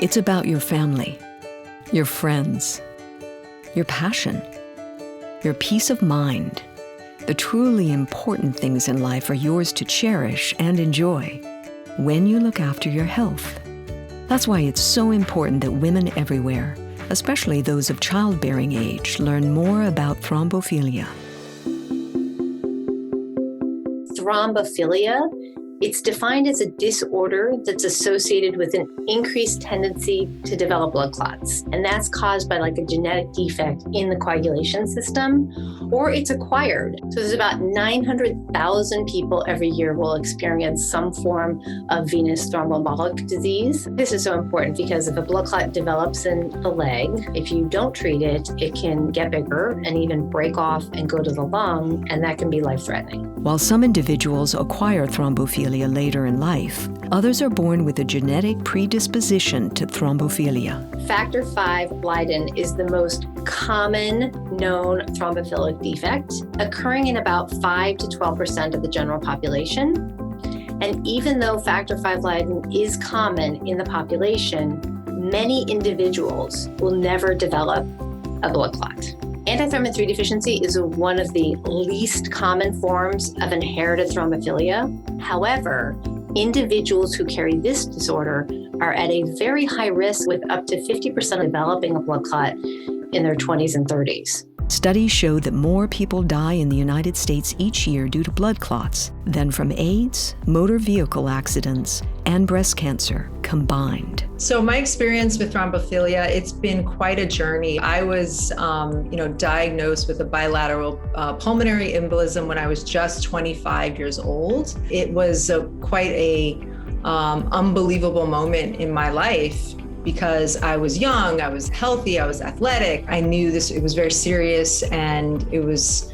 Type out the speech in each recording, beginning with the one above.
It's about your family, your friends, your passion, your peace of mind. The truly important things in life are yours to cherish and enjoy when you look after your health. That's why it's so important that women everywhere, especially those of childbearing age, learn more about thrombophilia. Thrombophilia, it's defined as a disorder that's associated with an increased tendency to develop blood clots. And that's caused by like a genetic defect in the coagulation system, or it's acquired. So there's about 900,000 people every year will experience some form of venous thromboembolic disease. This is so important because if a blood clot develops in the leg, if you don't treat it, it can get bigger and even break off and go to the lung, and that can be life-threatening. While some individuals acquire thrombophilia later in life, others are born with a genetic predisposition to thrombophilia. Factor V Leiden is the most common known thrombophilic defect, occurring in about 5 to 12% of the general population. And even though Factor V Leiden is common in the population, many individuals will never develop a blood clot. Antithrombin 3 deficiency is one of the least common forms of inherited thrombophilia. However, individuals who carry this disorder are at a very high risk, with up to 50% developing a blood clot in their 20s and 30s. Studies show that more people die in the United States each year due to blood clots than from AIDS, motor vehicle accidents, and breast cancer combined. So my experience with thrombophilia, it's been quite a journey. I was, diagnosed with a bilateral pulmonary embolism when I was just 25 years old. It was quite a unbelievable moment in my life, because I was young, I was healthy, I was athletic. I knew it was very serious, and it was,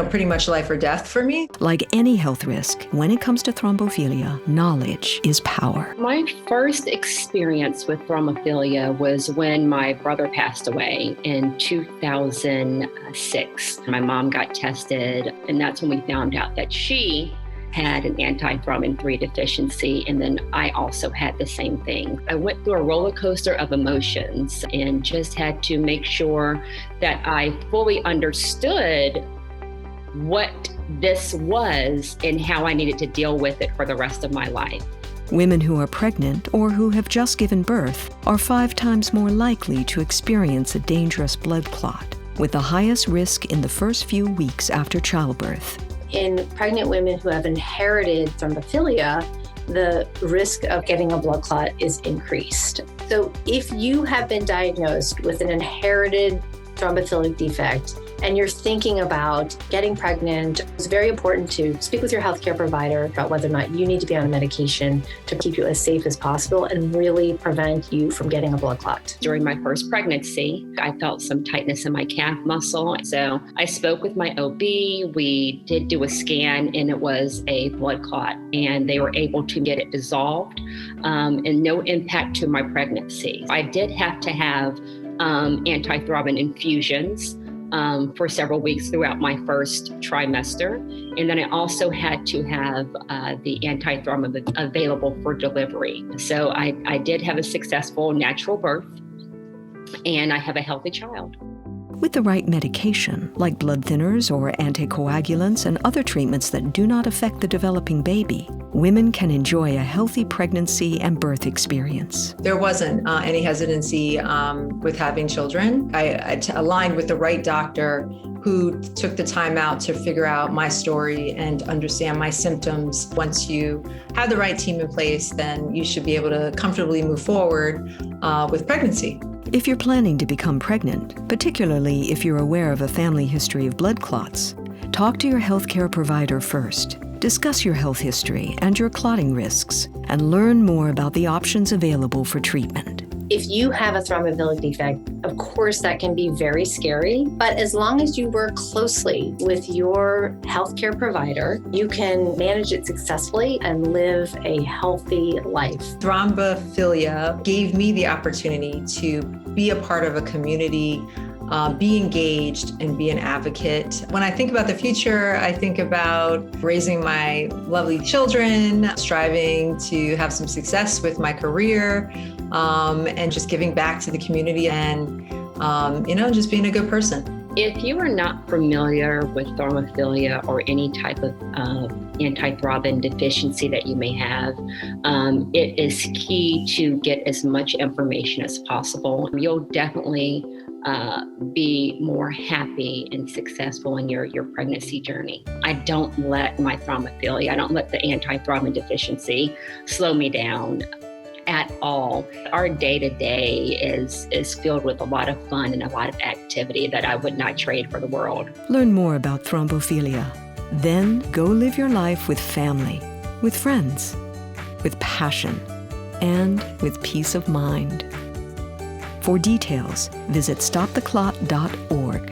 pretty much life or death for me. Like any health risk, when it comes to thrombophilia, knowledge is power. My first experience with thrombophilia was when my brother passed away in 2006. My mom got tested, and that's when we found out that she had an antithrombin 3 deficiency, and then I also had the same thing. I went through a roller coaster of emotions and just had to make sure that I fully understood what this was and how I needed to deal with it for the rest of my life. Women who are pregnant or who have just given birth are 5 times more likely to experience a dangerous blood clot, with the highest risk in the first few weeks after childbirth. In pregnant women who have inherited thrombophilia, the risk of getting a blood clot is increased. So if you have been diagnosed with an inherited thrombophilic defect and you're thinking about getting pregnant, it's very important to speak with your healthcare provider about whether or not you need to be on a medication to keep you as safe as possible and really prevent you from getting a blood clot. During my first pregnancy, I felt some tightness in my calf muscle. So I spoke with my OB. We did do a scan, and it was a blood clot, and they were able to get it dissolved and no impact to my pregnancy. I did have to have antithrombin infusions for several weeks throughout my first trimester. And then I also had to have the antithrombin available for delivery. So I did have a successful natural birth, and I have a healthy child. With the right medication, like blood thinners or anticoagulants and other treatments that do not affect the developing baby, women can enjoy a healthy pregnancy and birth experience. There wasn't any hesitancy with having children. I aligned with the right doctor who took the time out to figure out my story and understand my symptoms. Once you have the right team in place, then you should be able to comfortably move forward with pregnancy. If you're planning to become pregnant, particularly if you're aware of a family history of blood clots, talk to your healthcare provider first. Discuss your health history and your clotting risks, and learn more about the options available for treatment. If you have a thrombophilic defect, of course that can be very scary, but as long as you work closely with your healthcare provider, you can manage it successfully and live a healthy life. Thrombophilia gave me the opportunity to be a part of a community, be engaged and be an advocate. When I think about the future, I think about raising my lovely children, striving to have some success with my career, and just giving back to the community and, just being a good person. If you are not familiar with thrombophilia or any type of antithrombin deficiency that you may have, it is key to get as much information as possible. You'll definitely be more happy and successful in your pregnancy journey. I don't let my thrombophilia, I don't let the antithrombin deficiency slow me down at all. Our day-to-day is filled with a lot of fun and a lot of activity that I would not trade for the world. Learn more about thrombophilia. Then go live your life with family, with friends, with passion, and with peace of mind. For details, visit stoptheclot.org.